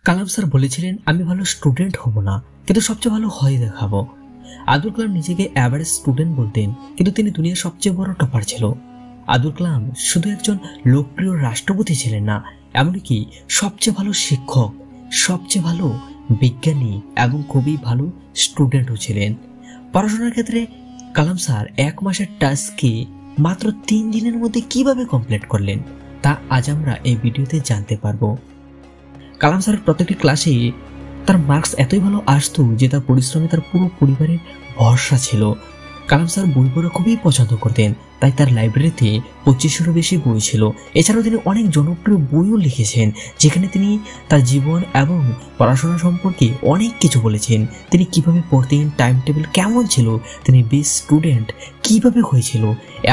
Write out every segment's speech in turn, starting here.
কালাম sir বলেছিলেন আমি ভালো স্টুডেন্ট হব না, কিন্তু সবচেয়ে ভালো হয় দেখাবো। আব্দুল কালাম নিজেকে অ্যাভারেজ স্টুডেন্ট বলতেন, কিন্তু তিনি দুনিয়ার সবচেয়ে বড় টপার ছিল। আব্দুল কালাম শুধু একজন লোকপ্রিয় রাষ্ট্রপতি ছিলেন না, এমনকি সবচেয়ে ভালো শিক্ষক, সবচেয়ে ভালো বিজ্ঞানী এবং খুবই ভালো স্টুডেন্টও ছিলেন। পড়াশোনার ক্ষেত্রে কালাম স্যার 1 মাসের টাস্ককে মাত্র 3 দিনের মধ্যে কিভাবে কমপ্লিট করলেন তা আজ আমরা এই ভিডিওতে জানতে পারবো। কালাম স্যারের প্রত্যেকটি ক্লাসে তার মার্কস এতই ভালো আসতো যে তার পরিশ্রমে তার পুরো পরিবারের ভরসা ছিল। কালাম স্যার বই পড়া খুবই পছন্দ করতেন, তাই তার লাইব্রেরিতে 2500-এরও বেশি বই ছিল। এছাড়াও তিনি অনেক জনপ্রিয় বইও লিখেছেন, যেখানে তিনি তার জীবন এবং পড়াশোনা সম্পর্কে অনেক কিছু বলেছেন। তিনি কিভাবে পড়তেন, টাইম টেবিল কেমন ছিল, তিনি বেস্ট স্টুডেন্ট কিভাবে হয়েছিল,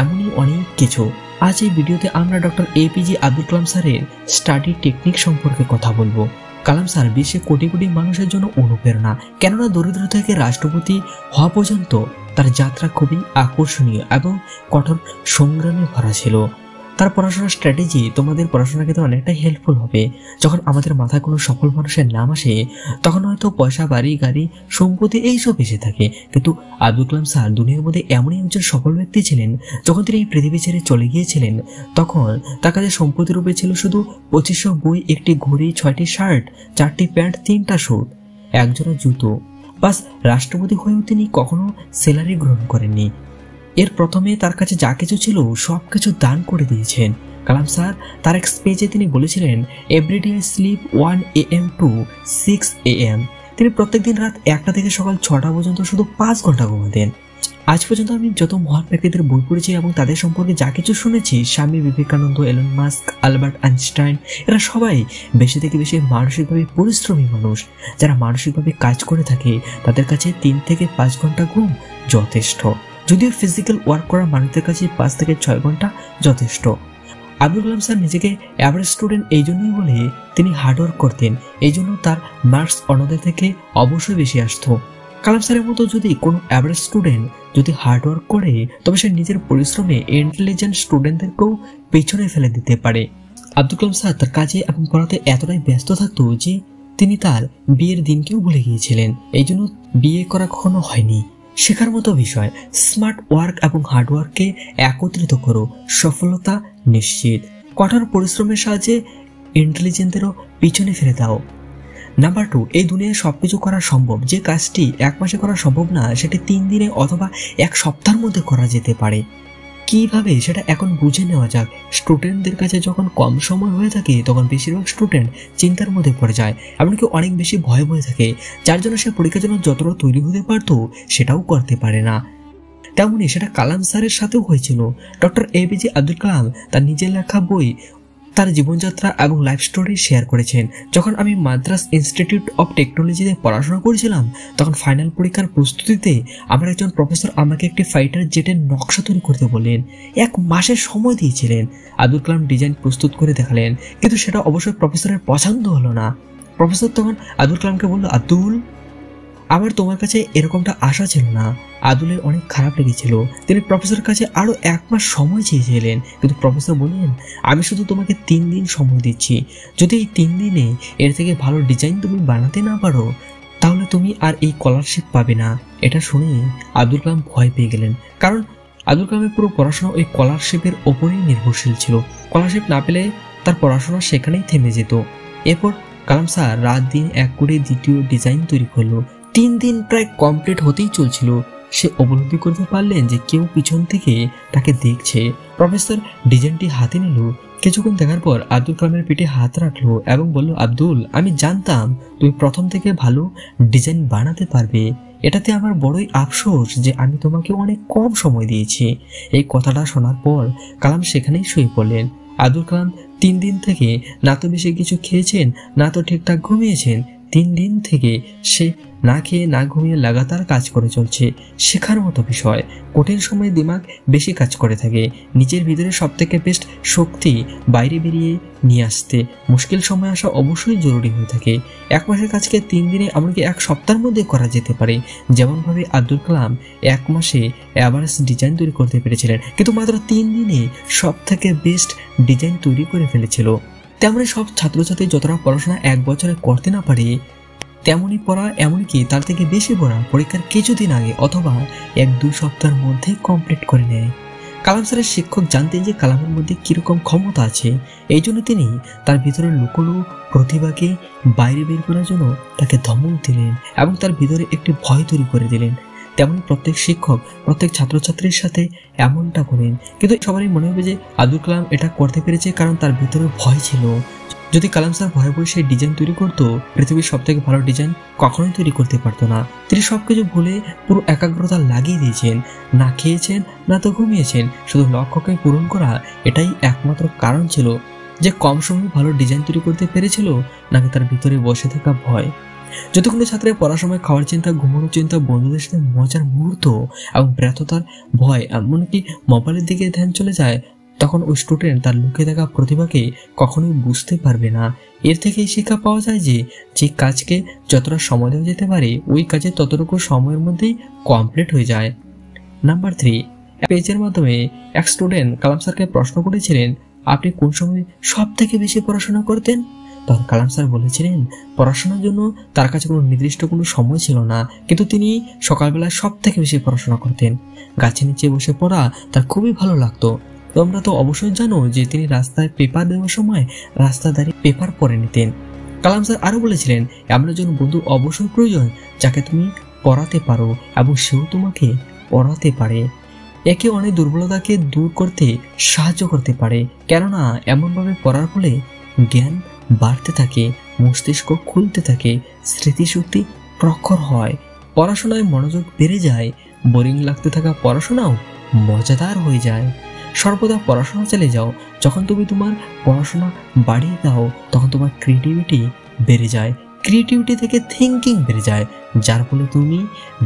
এমনই অনেক কিছু। আজ এই ভিডিওতে আমরা ডক্টর এপিজে আব্দুল কালাম স্যারের স্টাডি টেকনিক সম্পর্কে কথা বলবো। কালাম স্যার বিশ্বে কোটি কোটি মানুষের জন্য অনুপ্রেরণা, কেননা দরিদ্র থেকে রাষ্ট্রপতি হওয়া পর্যন্ত তার যাত্রা খুবই আকর্ষণীয় এবং কঠোর সংগ্রামে ভরা ছিল। তার পড়াশোনার স্ট্র্যাটেজি তোমাদের পড়াশোনার ক্ষেত্রে অনেকটাই হেল্পফুল হবে। যখন আমাদের মাথায় কোনো সফল মানুষের নাম আসে, তখন হয়তো পয়সা, বাড়ি, গাড়ি, সম্পত্তি এইসব এসে থাকে, কিন্তু আব্দুল কালাম স্যার দুনিয়ার মধ্যে এমনই একজন সফল ব্যক্তি ছিলেন। যখন তিনি এই পৃথিবী ছেড়ে চলে গিয়েছিলেন, তখন তার কাছে সম্পত্তি রূপে ছিল শুধু 2500 বই, একটি ঘড়ি, 6টি শার্ট, 4টি প্যান্ট, 3টা স্যুট, একজোড়া জুতো। বাস রাষ্ট্রপতি হয়েও তিনি কখনো স্যালারি গ্রহণ করেননি। এর প্রথমে তার কাছে যা কিছু ছিল সবকিছু দান করে দিয়েছেন। কালাম স্যার তার এক স্পিচে তিনি বলেছিলেন, everyday sleep 1 AM to 6 AM। তিনি প্রত্যেকদিন রাত 1টা থেকে সকাল 6টা পর্যন্ত শুধু 5 ঘন্টা ঘুমাতেন। আজ পর্যন্ত আমি যত মহান ব্যক্তিদের বই পড়েছি এবং তাদের সম্পর্কে যা কিছু শুনেছি, Swami Vivekananda, Elon Musk, Albert Einstein, এরা সবাই বেশি থেকে বেশি মানসিকভাবে পরিশ্রমী মানুষ। যারা মানসিকভাবে কাজ করে থাকে তাদের কাছে 3 থেকে 5 ঘন্টা ঘুম যথেষ্ট। যদিও ফিজিক্যাল ওয়ার্ক করা মানুষদের কাছে 5 থেকে 6 ঘন্টা যথেষ্ট। আব্দুল কালাম স্যার নিজেকে অ্যাভারেজ স্টুডেন্ট এই জন্যই বলে তিনি হার্ডওয়ার্ক করতেন, এই জন্য তার মার্কস অন্যদের থেকে অবশ্যই বেশি আসতো। কালাম স্যারের মতো যদি কোনো অ্যাভারেজ স্টুডেন্ট যদি হার্ডওয়ার্ক করে, তবে সে নিজের পরিশ্রমে ইন্টেলিজেন্ট স্টুডেন্টদেরকেও পেছনে ফেলে দিতে পারে। আব্দুল কালাম স্যার তার কাজে এবং পড়াতে এতটাই ব্যস্ত থাকতো যে তিনি তার বিয়ের দিনকেও ভুলে গিয়েছিলেন। এই জন্য বিয়ে করা কখনো হয়নি। শেখার মতো বিষয়, স্মার্ট ওয়ার্ক এবং হার্ডওয়ার্ককে একত্রিত করো, সফলতা নিশ্চিত। কঠোর পরিশ্রমের সাহায্যে ইন্টেলিজেন্টদেরও পিছনে ফেলে দাও। নাম্বার 2, এই দুনিয়ায় সবকিছু করা সম্ভব। যে কাজটি 1 মাসে করা সম্ভব না, সেটি 3 দিনে অথবা 1 সপ্তাহের মধ্যে করা যেতে পারে। কিভাবে সেটা এখন বুঝে নেওয়া যাক। স্টুডেন্টদের কাছে যখন কম সময় হয়ে থাকে, তখন বেশিরভাগ স্টুডেন্ট চিন্তার মধ্যে পড়ে যায়, এমনকি অনেক বেশি ভয় থাকে, যার জন্য সে পরীক্ষার জন্য যতটা তৈরি হতে পারতো সেটাও করতে পারে না। তেমনি সেটা কালাম স্যারের সাথেও হয়েছিল। ডক্টর এপিজে আব্দুল কালাম তার নিজের লেখা বই, তার জীবনযাত্রা এবং লাইফ স্টোরি শেয়ার করেছেন। যখন আমি মাদ্রাস ইনস্টিটিউট অফ টেকনোলজিতে পড়াশোনা করেছিলাম, তখন ফাইনাল পরীক্ষার প্রস্তুতিতে আমার একজন প্রফেসর আমাকে একটি ফাইটার জেটের নকশা তৈরি করতে বললেন। 1 মাসের সময় দিয়েছিলেন। আব্দুল কালাম ডিজাইন প্রস্তুত করে দেখালেন, কিন্তু সেটা অবশ্যই প্রফেসরের পছন্দ হলো না। প্রফেসর তখন আব্দুল কালামকে বলল, আব্দুল, আমার তোমার কাছে এরকমটা আশা ছিল না। আব্দুলের অনেক খারাপ লেগেছিল। তিনি প্রফেসরের কাছে আরো 1 মাস সময় চেয়েছিলেন, কিন্তু প্রফেসর বললেন, আমি শুধু তোমাকে 3 দিন সময় দিচ্ছি। যদি এই 3 দিনে এর থেকে ভালো ডিজাইন তুমি বানাতে না পারো, তাহলে তুমি আর এই স্কলারশিপ পাবে না। এটা শুনে আব্দুল কালাম ভয় পেয়ে গেলেন, কারণ আব্দুল কালামের পুরো পড়াশোনা ওই স্কলারশিপের ওপরেই নির্ভরশীল ছিল। স্কলারশিপ না পেলে তার পড়াশোনা সেখানেই থেমে যেত। এরপর কালাম স্যার রাত দিন 1 করে দ্বিতীয় ডিজাইন তৈরি করলো। 3 দিন প্রায় কমপ্লিট হতেই চলছিল। সে উপলব্ধি করতে পারলেন যে কেউ পিছন থেকে তাকে দেখছে। প্রফেসর ডিজাইনটি হাতে নিল। কিছুক্ষণ দেখার পর আব্দুল কালামের পিঠে হাত রাখলো এবং বলল, আব্দুল, আমি জানতাম তুমি প্রথম থেকে ভালো ডিজাইন বানাতে পারবে। এটাতে আমার বড়ই আফসোস যে আমি তোমাকে অনেক কম সময় দিয়েছি। এই কথাটা শোনার পর কালাম সেখানেই শুয়ে পড়লেন। আব্দুল কালাম 3 দিন থেকে না তো বেশি কিছু খেয়েছেন, না তো ঠিকঠাক ঘুমিয়েছেন। 3 দিন থেকে সে না খেয়ে না ঘুমিয়ে লাগাতার কাজ করে চলছে। শেখার মতো বিষয়, কঠিন সময়ে দিমাগ বেশি কাজ করে থাকে। নিজের ভিতরে সবথেকে বেস্ট শক্তি বাইরে বেরিয়ে নিয়ে আসতে মুশকিল সময় আসা অবশ্যই জরুরি হয়ে থাকে। 1 মাসের কাজকে 3 দিনে, এমনকি 1 সপ্তাহের মধ্যে করা যেতে পারে। যেমনভাবে আব্দুল কালাম 1 মাসে অ্যাভারেজ ডিজাইন তৈরি করতে পেরেছিলেন, কিন্তু মাত্র 3 দিনে সব থেকে বেস্ট ডিজাইন তৈরি করে ফেলেছিল। তেমনি সব ছাত্রছাত্রী যতটা পড়াশোনা 1 বছরে করতে না পারে, তেমনই পড়া, এমনকি তার থেকে বেশি পড়া পরীক্ষার কিছুদিন আগে অথবা 1-2 সপ্তাহের মধ্যে কমপ্লিট করে নেয়। কালাম স্যারের শিক্ষক জানতেন যে কালামের মধ্যে কিরকম ক্ষমতা আছে, এই জন্য তিনি তার ভিতরে লুকোনো প্রতিভাকে বাইরে বের করার জন্য তাকে ধমক দিলেন এবং তার ভিতরে একটি ভয় তৈরি করে দিলেন। তেমনি প্রত্যেক শিক্ষক প্রত্যেক ছাত্রছাত্রীর সাথে এমনটা করেন, কিন্তু সবারই মনে হবে যে আব্দুল কালাম এটা করতে পেরেছে কারণ তার ভিতরে ভয় ছিল। যদি কালাম স্যার ভয়ে ভয়ে সেই ডিজাইন তৈরি করতো, পৃথিবীর সব থেকে ভালো ডিজাইন কখনোই তৈরি করতে পারতো না। তিনি সবকিছু ভুলে পুরো একাগ্রতা লাগিয়ে দিয়েছেন, না খেয়েছেন না তো ঘুমিয়েছেন, শুধু লক্ষ্যকে পূরণ করা এটাই একমাত্র কারণ ছিল যে কম সময়ে ভালো ডিজাইন তৈরি করতে পেরেছিল, নাকি তার ভিতরে বসে থাকা ভয়। যদি কোনো ছাত্রের পড়ার সময় খাওয়ার চিন্তা, ঘুমানোর চিন্তা, বন্ধুদের সাথে মজার মুহূর্ত এবং ব্যর্থতার ভয়, এমনকি মোবাইলের দিকে ধ্যান চলে যায়, তখন ওই স্টুডেন্ট তার লুকিয়ে থাকা প্রতিভাকে কখনোই বুঝতে পারবে না। এর থেকেই শিক্ষা পাওয়া যায় যে কাজকে যতটা সময় দেওয়া যেতে পারে ওই কাজে ততটুকু সময়ের মধ্যেই কমপ্লিট হয়ে যায়। নাম্বার 3, পেজের মাধ্যমে এক স্টুডেন্ট কালাম স্যারকে প্রশ্ন করেছিলেন, আপনি কোন সময় সব থেকে বেশি পড়াশোনা করতেন? তখন কালাম স্যার বলেছিলেন পড়াশোনার জন্য তার কাছে কোনো নির্দিষ্ট কোনো সময় ছিল না, কিন্তু তিনি সকালবেলায় সব থেকে বেশি পড়াশোনা করতেন। গাছের নিচে বসে পড়া তার খুবই ভালো লাগতো। তোমরা তো অবশ্যই জানো যে তিনি রাস্তায় পেপার দেওয়ার সময় রাস্তা দাঁড়িয়ে পেপার পড়ে নিতেন। কালাম স্যার আরো বলেছিলেন, এমন একজন বন্ধু অবশ্যই প্রয়োজন যাকে তুমি পড়াতে পারো এবং সেও তোমাকে পড়াতে পারে। একে অনেক দুর্বলতাকে দূর করতে সাহায্য করতে পারে, কেননা এমনভাবে পড়ার ফলে জ্ঞান বাড়তে থাকে, মস্তিষ্ক খুলতে থাকে, স্মৃতিশক্তি প্রখর হয়, পড়াশোনায় মনোযোগ বেড়ে যায়, বোরিং লাগতে থাকা পড়াশোনাও মজাদার হয়ে যায়। সর্বদা পড়াশোনা চালিয়ে যাও। যখন তুমি তোমার পড়াশোনা বাড়িয়ে দাও তখন তোমার ক্রিয়েটিভিটি বেড়ে যায়, ক্রিয়েটিভিটি থেকে থিঙ্কিং বেড়ে যায়, যার ফলে তুমি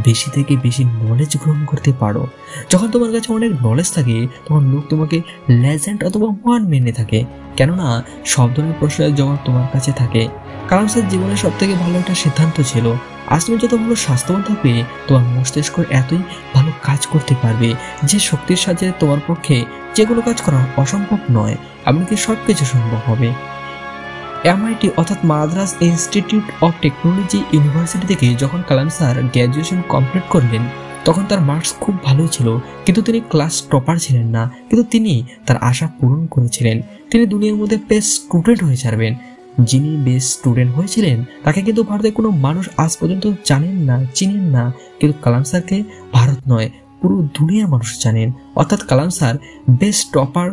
বেশি থেকে বেশি নলেজ গ্রহণ করতে পারো। যখন তোমার কাছে অনেক নলেজ থাকে তখন লোক তোমাকে লেজেন্ড অথবা মহান মেনে থাকে, কেননা সব ধরনের প্রশ্নের জবাব তোমার কাছে থাকে। কালাম স্যার জীবনের সব থেকে ভালো একটা সিদ্ধান্ত ছিল, আজ তুমি যত ভালো স্বাস্থ্যবান থাকবে তোমার মস্তিষ্ক এতই ভালো কাজ করতে পারবে যে শক্তির সাহায্যে তোমার পক্ষে যে কোনো কাজ করা অসম্ভব নয়, এমনকি সব কিছু সম্ভব হবে। MIT অর্থাৎ Madras institute of technology university থেকে যখন কালাম স্যার গ্র্যাজুয়েশন কমপ্লিট করলেন তখন তার মার্কস খুব ভালো ছিল, কিন্তু তিনি ক্লাস টপার ছিলেন না, কিন্তু তিনি তার আশা পূরণ করেছিলেন। তিনি দুনিয়ার মধ্যে বেস্ট স্টুডেন্ট হয়ে ছাড়বেন। যিনি বেস্ট স্টুডেন্ট হয়েছিলেন তাকে কিন্তু ভারতের কোনো মানুষ আজ পর্যন্ত জানেন না, চিনেন না, কিন্তু কালাম স্যারকে ভারত নয় পুরো দুনিয়ার মানুষ জানেন। অর্থাৎ কালাম স্যার বেস্ট টপার,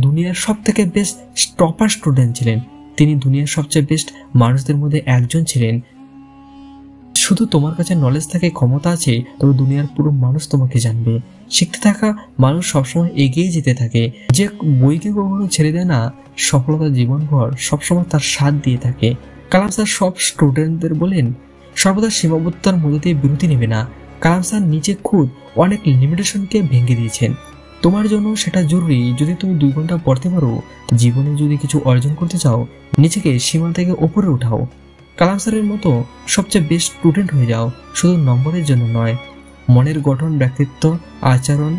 দুনিয়ার সব থেকে বেস্ট টপার স্টুডেন্ট ছিলেন। তিনি দুনিয়ার সবচেয়ে বেস্ট মানুষদের মধ্যে একজন ছিলেন। শুধু তোমার কাছে নলেজ থাকে, ক্ষমতা আছে, তবে দুনিয়ার পুরো মানুষ তোমাকে জানবে। শিখতে থাকা মানুষ সবসময় এগিয়ে যেতে থাকে, যে বইকে কখনো ছেড়ে দেয় না, সফলতা জীবনভর সবসময় তার সাথ দিয়ে থাকে। কালাম স্যার সব স্টুডেন্টদের বলেন সর্বদা সীমাবদ্ধতার মধ্যে দিয়ে বিরতি নেবে না। কালাম স্যার নিজে খুদ অনেক লিমিটেশনকে ভেঙে দিয়েছেন। তোমার জন্য সেটা জরুরি। যদি তুমি 2 ঘন্টা পড়তে পারো, জীবনে যদি কিছু অর্জন করতে চাও, নিজেকে সীমা থেকে ওপরে উঠাও। কালাম স্যারের মতো সবচেয়ে বেস্ট স্টুডেন্ট হয়ে যাও, শুধু নম্বরের জন্য নয়। মনের গঠন, ব্যক্তিত্ব, আচরণ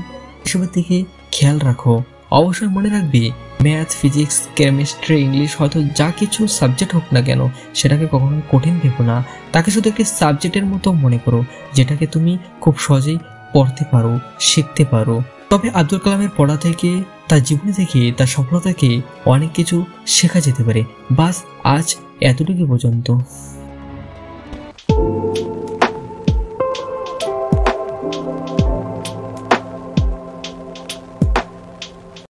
এসবের দিকে খেয়াল রাখো। অবশ্যই মনে রাখবে, ম্যাথ, ফিজিক্স, কেমিস্ট্রি, ইংলিশ, হয়তো যা কিছু সাবজেক্ট হোক না কেন সেটাকে কখনো কঠিন ভেবো না। তাকে শুধু একটি সাবজেক্টের মতো মনে করো, যেটাকে তুমি খুব সহজেই পড়তে পারো, শিখতে পারো। তবে আব্দুল কালামের পড়া থেকে, তার জীবনী থেকে, তার সফলতা থেকে অনেক কিছু শেখা যেতে পারে। বাস আজ এতটুকু পর্যন্ত।